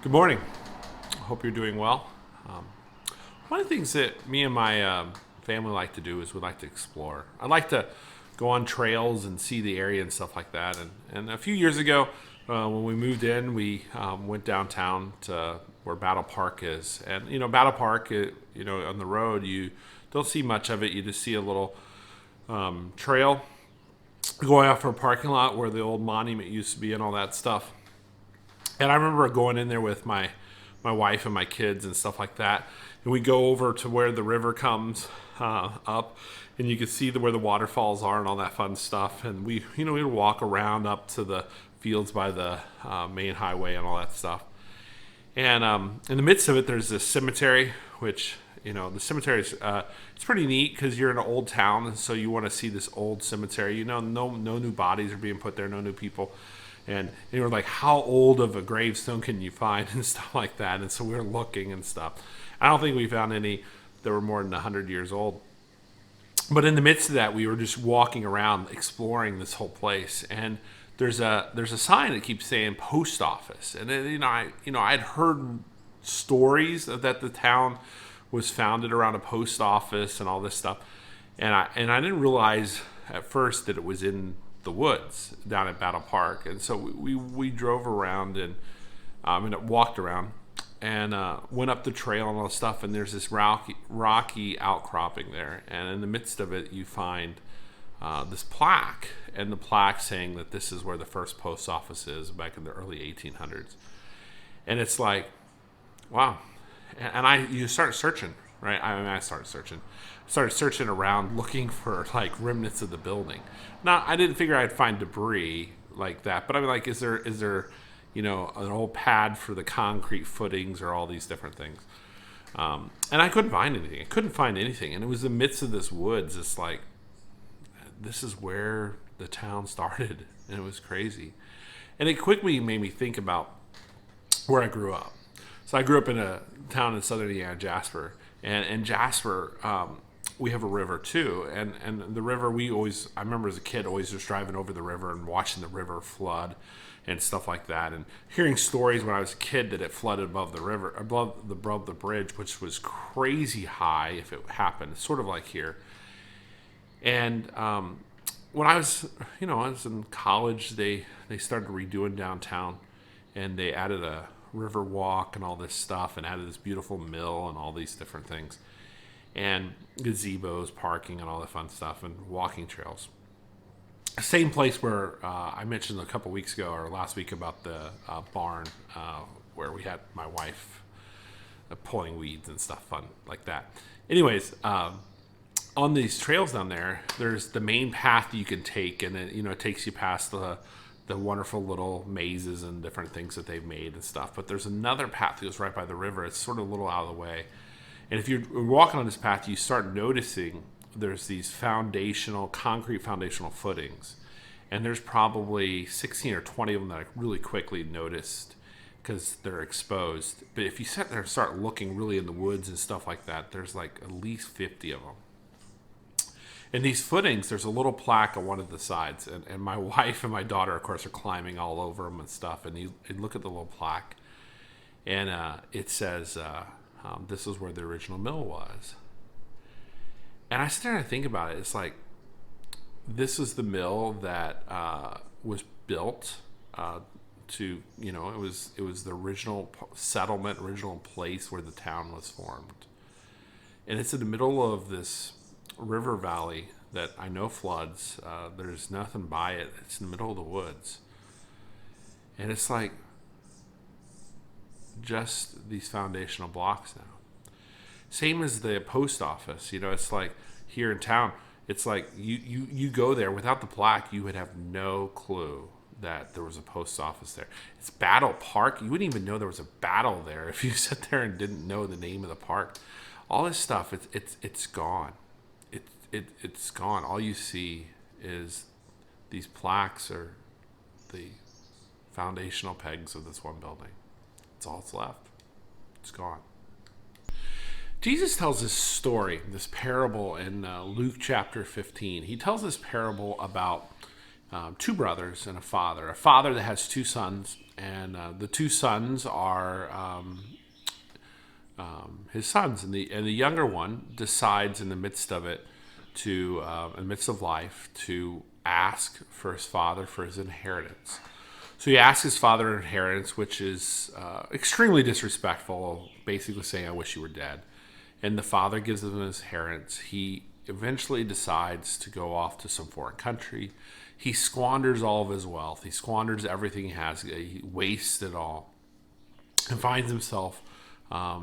Good morning. Hope you're doing well. Um, One of the things that me and my family like to do is we like to explore. I like to go on trails and see the area and stuff like that. And a few years ago, when we moved in, we went downtown to where Battle Park is. And, Battle Park, on the road, you don't see much of it. You just see a little trail going out for a parking lot where the old monument used to be and all that stuff. And I remember going in there with my wife and my kids and stuff like that. And we go over to where the river comes up, and you can see where the waterfalls are and all that fun stuff. And we would walk around up to the fields by the main highway and all that stuff. And in the midst of it, there's this cemetery, which the cemetery is it's pretty neat because you're in an old town, and so you want to see this old cemetery. No new bodies are being put there, no new people. And you were like, how old of a gravestone can you find and stuff like that? And so we were looking and stuff. I don't think we found any that were more than 100 years old. But in the midst of that, we were just walking around exploring this whole place. And there's a sign that keeps saying post office. And then, I'd heard stories that the town was founded around a post office and all this stuff. And I didn't realize at first that it was in the woods down at Battle Park. And so we drove around and walked around and went up the trail and all this stuff. And there's this rocky outcropping there. And in the midst of it, you find this plaque, and the plaque saying that this is where the first post office is back in the early 1800s. And it's like, wow. And you start searching, right? I started searching around looking for like remnants of the building. Now, I didn't figure I'd find debris like that, but I mean, like, is there an old pad for the concrete footings or all these different things? And I couldn't find anything. And it was in the midst of this woods. It's like, this is where the town started, and it was crazy. And it quickly made me think about where I grew up. So I grew up in a town in southern Indiana, Jasper. And Jasper, we have a river too. And the river, I remember as a kid always just driving over the river and watching the river flood and stuff like that. And hearing stories when I was a kid that it flooded above the river, above the bridge, which was crazy high if it happened, sort of like here. And when I was in college, they started redoing downtown, and they added a river walk and all this stuff, and added this beautiful mill and all these different things, and gazebos, parking, and all the fun stuff, and walking trails. Same place where I mentioned a couple weeks ago or last week about the barn where we had my wife pulling weeds and stuff fun like that. Anyways, on these trails down there, there's the main path you can take, and it takes you past the wonderful little mazes and different things that they've made and stuff. But there's another path that goes right by the river. It's sort of a little out of the way. And if you're walking on this path, you start noticing there's these concrete foundational footings. And there's probably 16 or 20 of them that I really quickly noticed because they're exposed. But if you sit there and start looking really in the woods and stuff like that, there's like at least 50 of them. And these footings, there's a little plaque on one of the sides. And my wife and my daughter, of course, are climbing all over them and stuff. And you look at the little plaque, and it says, this is where the original mill was. And I sit there and I think about it. It's like, this is the mill that was built to, it was the original settlement, original place where the town was formed. And it's in the middle of this river valley that I know floods. There's nothing by it. It's in the middle of the woods. And it's like just these foundational blocks now. Same as the post office. It's like here in town, it's like you go there without the plaque, you would have no clue that there was a post office there. It's Battle Park. You wouldn't even know there was a battle there if you sat there and didn't know the name of the park. All this stuff, it's gone. It's gone. All you see is these plaques or the foundational pegs of this one building. It's all that's left. It's gone. Jesus tells this story, this parable in Luke chapter 15. He tells this parable about two brothers and a father. A father that has two sons, and the two sons are his sons, and the younger one decides in the midst of it in the midst of life, to ask for his father for his inheritance. So he asks his father an inheritance, which is extremely disrespectful, basically saying, "I wish you were dead." And the father gives him his inheritance. He eventually decides to go off to some foreign country. He squanders all of his wealth. He squanders everything he has. He wastes it all and finds himself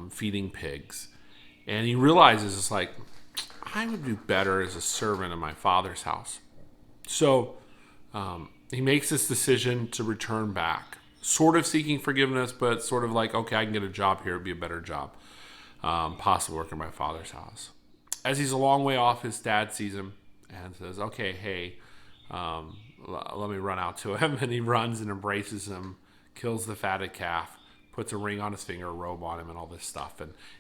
feeding pigs. And he realizes, it's like, I would do better as a servant in my father's house. So he makes this decision to return back, sort of seeking forgiveness, but sort of like, okay, I can get a job here. It'd be a better job, possibly working in my father's house. As he's a long way off, his dad sees him and says, okay, hey, let me run out to him. And he runs and embraces him, kills the fatted calf, puts a ring on his finger, a robe on him, and all this stuff.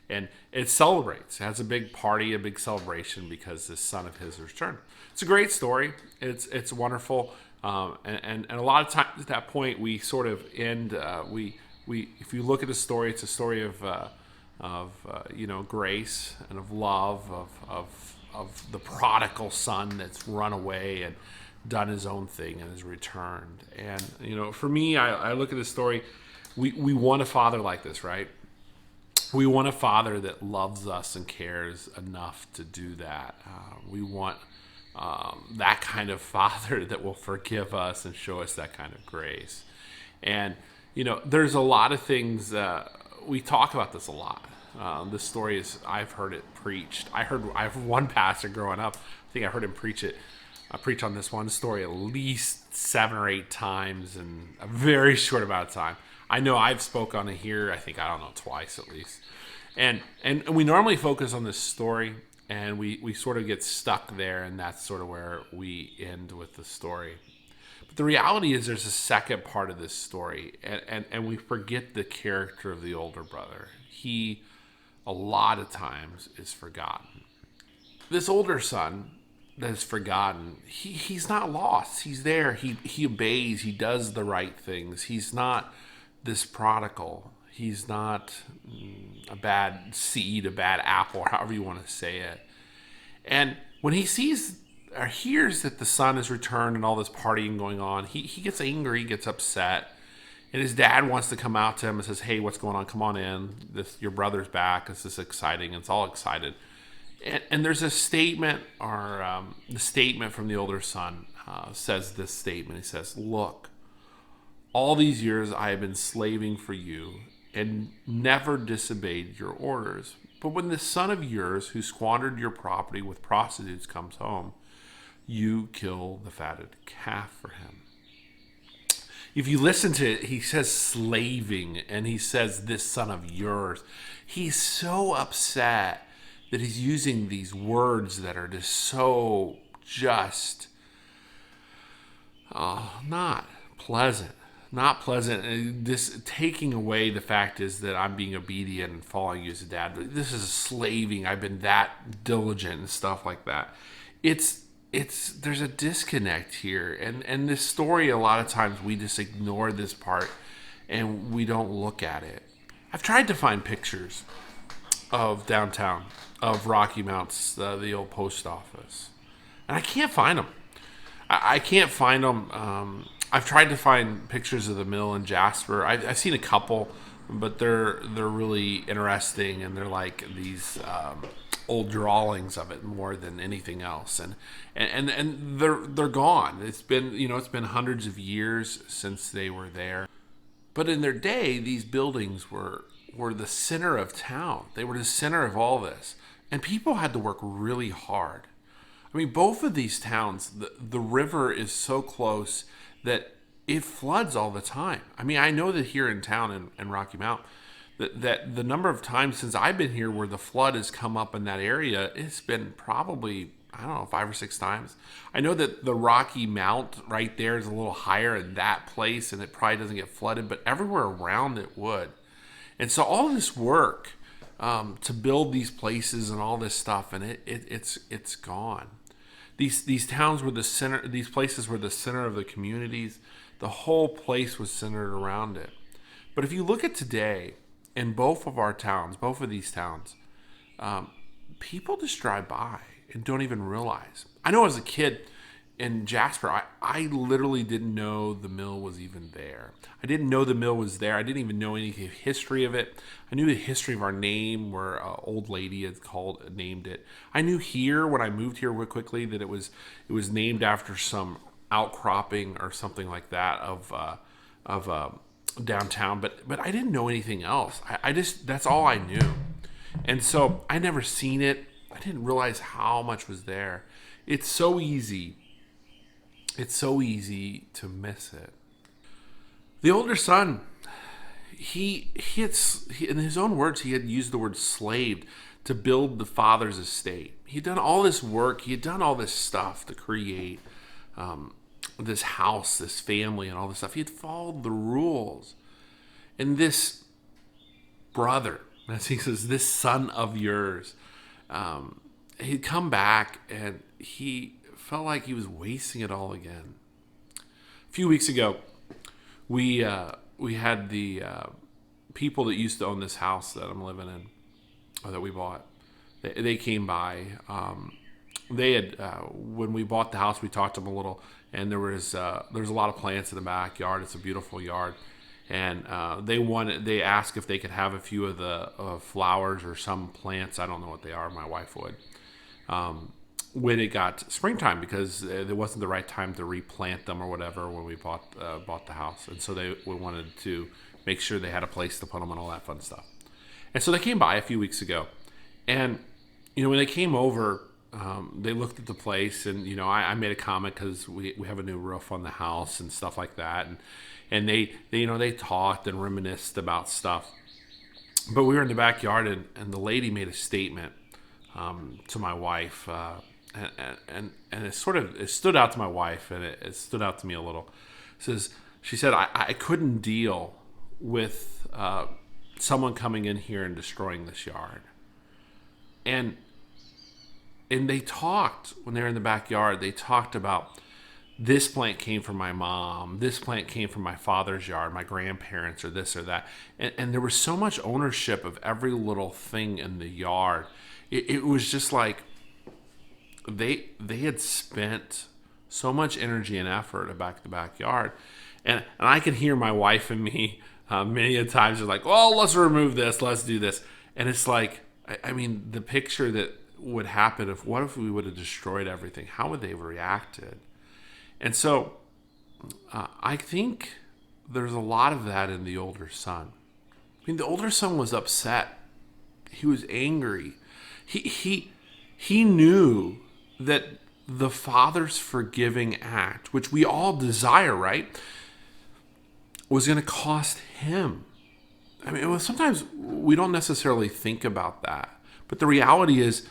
And it celebrates. It has a big party, a big celebration, because this son of his returned. It's a great story. It's wonderful. And a lot of times at that point, we sort of end, we if you look at the story, it's a story of grace and of love, of the prodigal son that's run away and done his own thing and has returned. And for me, I look at this story. We want a father like this, right? We want a father that loves us and cares enough to do that. We want that kind of father that will forgive us and show us that kind of grace. And there's a lot of things. We talk about this a lot. This story is, I've heard it preached. I have one pastor growing up. I think I heard him preach on this one story at least 7 or 8 times in a very short amount of time. I know I've spoke on it here, I think, twice at least. And we normally focus on this story, and we sort of get stuck there, and that's sort of where we end with the story. But the reality is there's a second part of this story, and we forget the character of the older brother. He, a lot of times, is forgotten. This older son that is forgotten, he's not lost. He's there. He obeys. He does the right things. He's not this prodigal. He's not a bad seed, a bad apple, however you want to say it. And when he sees or hears that the son has returned and all this partying going on, he gets angry, he gets upset. And his dad wants to come out to him and says, hey, what's going on? Come on in. Your brother's back. This is exciting. It's all excited. And there's a statement, or the statement from the older son says this statement. He says, look, all these years I have been slaving for you and never disobeyed your orders. But when this son of yours who squandered your property with prostitutes comes home, you kill the fatted calf for him. If you listen to it, he says slaving, and he says this son of yours. He's so upset that he's using these words that are just not pleasant. Not pleasant. This taking away the fact is that I'm being obedient and following you as a dad. But this is slaving. I've been that diligent and stuff like that. There's a disconnect here. And this story, a lot of times we just ignore this part and we don't look at it. I've tried to find pictures of downtown, of Rocky Mounts, the old post office, and I can't find them. I can't find them. I've tried to find pictures of the mill in Jasper. I've seen a couple, but they're really interesting, and they're like these old drawings of it more than anything else. And they're gone. It's been hundreds of years since they were there. But in their day, these buildings were the center of town. They were the center of all this, and people had to work really hard. I mean, both of these towns, the river is so close that it floods all the time. I mean, I know that here in town in Rocky Mount, that the number of times since I've been here where the flood has come up in that area, it's been probably, 5 or 6 times. I know that the Rocky Mount right there is a little higher in that place, and it probably doesn't get flooded, but everywhere around it would. And so all this work to build these places and all this stuff, and it's gone. These towns were the center. These places were the center of the communities. The whole place was centered around it. But if you look at today, in both of our towns, both of these towns, people just drive by and don't even realize. I know as a kid in Jasper, I literally didn't know the mill was even there. I didn't know the mill was there. I didn't even know any history of it. I knew the history of our name, where an old lady had named it. I knew here when I moved here real quickly that it was named after some outcropping or something like that of downtown. But I didn't know anything else. I just, that's all I knew. And so I never seen it. I didn't realize how much was there. It's so easy. It's so easy to miss it. The older son, he in his own words, he had used the word slaved to build the father's estate. He'd done all this work. He had done all this stuff to create this house, this family, and all this stuff. He had followed the rules. And this brother, as he says, this son of yours, he'd come back and he felt like he was wasting it all again. A few weeks ago, we had the people that used to own this house that I'm living in, or that we bought. They came by. They had when we bought the house, we talked to them a little, and there's a lot of plants in the backyard. It's a beautiful yard, and they asked if they could have a few of the flowers or some plants. I don't know what they are. My wife would. When it got springtime, because it wasn't the right time to replant them or whatever when we bought the house, and so we wanted to make sure they had a place to put them and all that fun stuff. And so they came by a few weeks ago, and when they came over, they looked at the place, and I made a comment because we have a new roof on the house and stuff like that, and they talked and reminisced about stuff. But we were in the backyard, and the lady made a statement to my wife. And it stood out to my wife, and it stood out to me a little. She said, I couldn't deal with someone coming in here and destroying this yard. And they talked, when they were in the backyard, they talked about, this plant came from my mom, this plant came from my father's yard, my grandparents, or this or that. And there was so much ownership of every little thing in the yard. It was just like, they had spent so much energy and effort about the backyard, and I could hear my wife and me many a times are like, well, let's remove this, let's do this. And it's like, I mean, the picture that would happen what if we would have destroyed everything? How would they have reacted? And so I think there's a lot of that in the older son. I mean, the older son was upset. He was angry. He knew that the Father's forgiving act, which we all desire, right, was going to cost him. I mean, sometimes we don't necessarily think about that, but the reality is,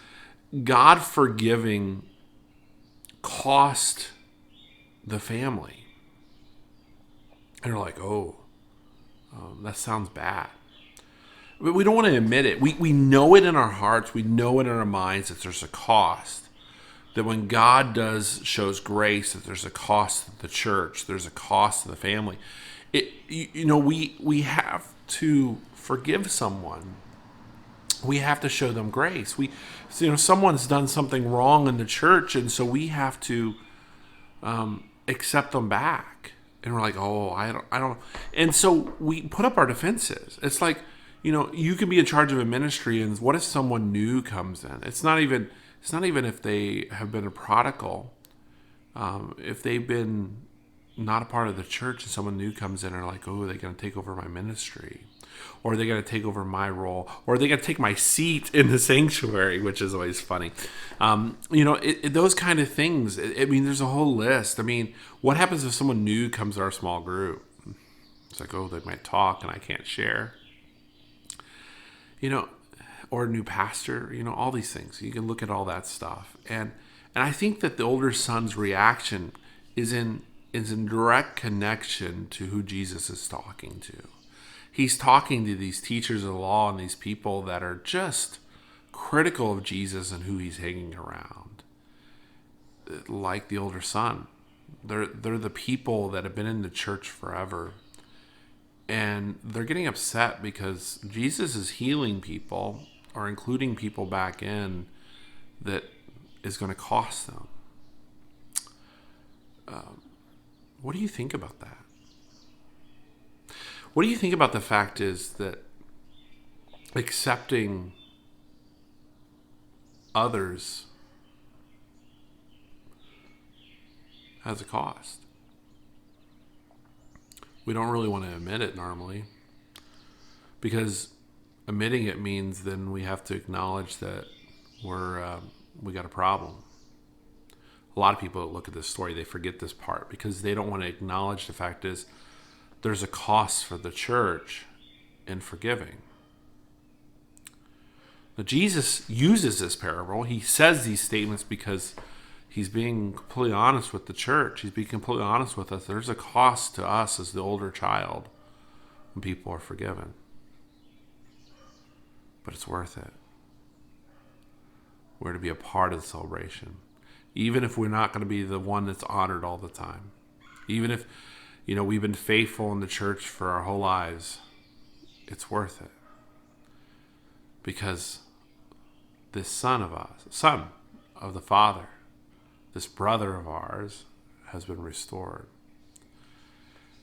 God forgiving cost the family. And you're like, that sounds bad. But we don't want to admit it. We know it in our hearts. We know it in our minds that there's a cost. That when God shows grace, that there's a cost to the church. There's a cost to the family. We have to forgive someone. We have to show them grace. Someone's done something wrong in the church, and so we have to accept them back. And we're like, I don't. And so we put up our defenses. It's like, you can be in charge of a ministry, and what if someone new comes in? It's not even if they have been a prodigal. If they've been not a part of the church and someone new comes in and are like, are they going to take over my ministry? Or are they going to take over my role? Or are they going to take my seat in the sanctuary, which is always funny. Those kind of things. There's a whole list. What happens if someone new comes to our small group? It's like, they might talk and I can't share. Or a new pastor, all these things. You can look at all that stuff. And I think that the older son's reaction is in direct connection to who Jesus is talking to. He's talking to these teachers of the law and these people that are just critical of Jesus and who he's hanging around. like the older son. They're the people that have been in the church forever. And they're getting upset because Jesus is healing people or including people back in that is going to cost them. What do you think about that? What do you think about the fact is that accepting others has a cost? We don't really want to admit it normally, because admitting it means then we have to acknowledge that we got a problem. A lot of people that look at this story, they forget this part because they don't want to acknowledge the fact is there's a cost for the church in forgiving. Now, Jesus uses this parable. He says these statements because he's being completely honest with the church. He's being completely honest with us. There's a cost to us as the older child when people are forgiven. But it's worth it. We're to be a part of the celebration. Even if we're not going to be the one that's honored all the time. Even if, we've been faithful in the church for our whole lives. It's worth it. Because this son of the Father, this brother of ours, has been restored.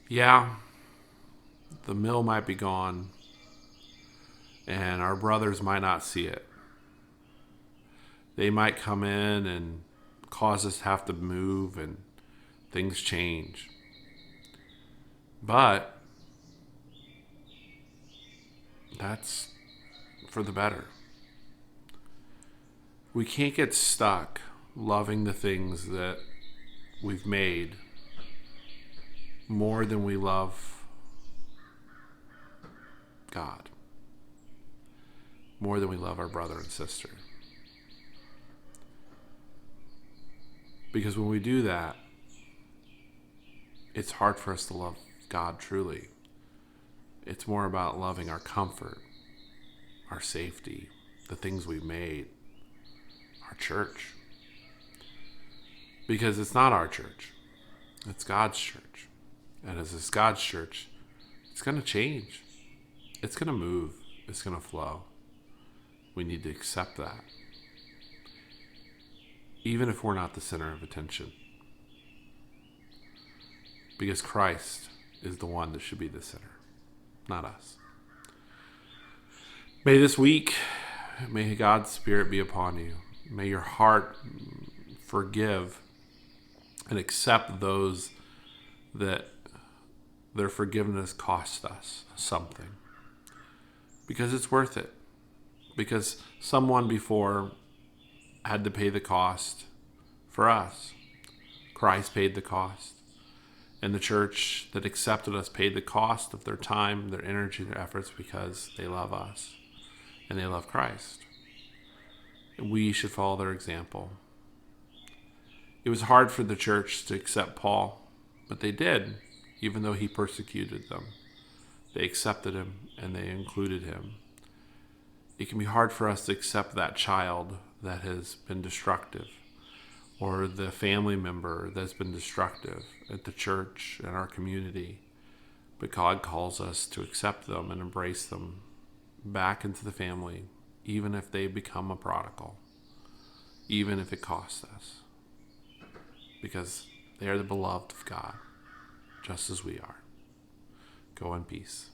Yeah, the mill might be gone, and our brothers might not see it. They might come in and cause us to have to move, and things change. But that's for the better. We can't get stuck loving the things that we've made more than we love God, more than we love our brother and sister. Because when we do that, it's hard for us to love God truly. It's more about loving our comfort, our safety, the things we've made, our church. Because it's not our church. It's God's church. And as it's God's church, it's going to change. It's going to move. It's going to flow. We need to accept that. Even if we're not the center of attention. Because Christ is the one that should be the center, not us. May this week, may God's Spirit be upon you. May your heart forgive and accept those that their forgiveness cost us something. Because it's worth it. Because someone before had to pay the cost for us. Christ paid the cost. And the church that accepted us paid the cost of their time, their energy, their efforts because they love us and they love Christ. And we should follow their example. It was hard for the church to accept Paul, but they did, even though he persecuted them. They accepted him and they included him. It can be hard for us to accept that child that has been destructive, or the family member that's been destructive at the church and our community. But God calls us to accept them and embrace them back into the family, even if they become a prodigal, even if it costs us. Because they are the beloved of God, just as we are. Go in peace.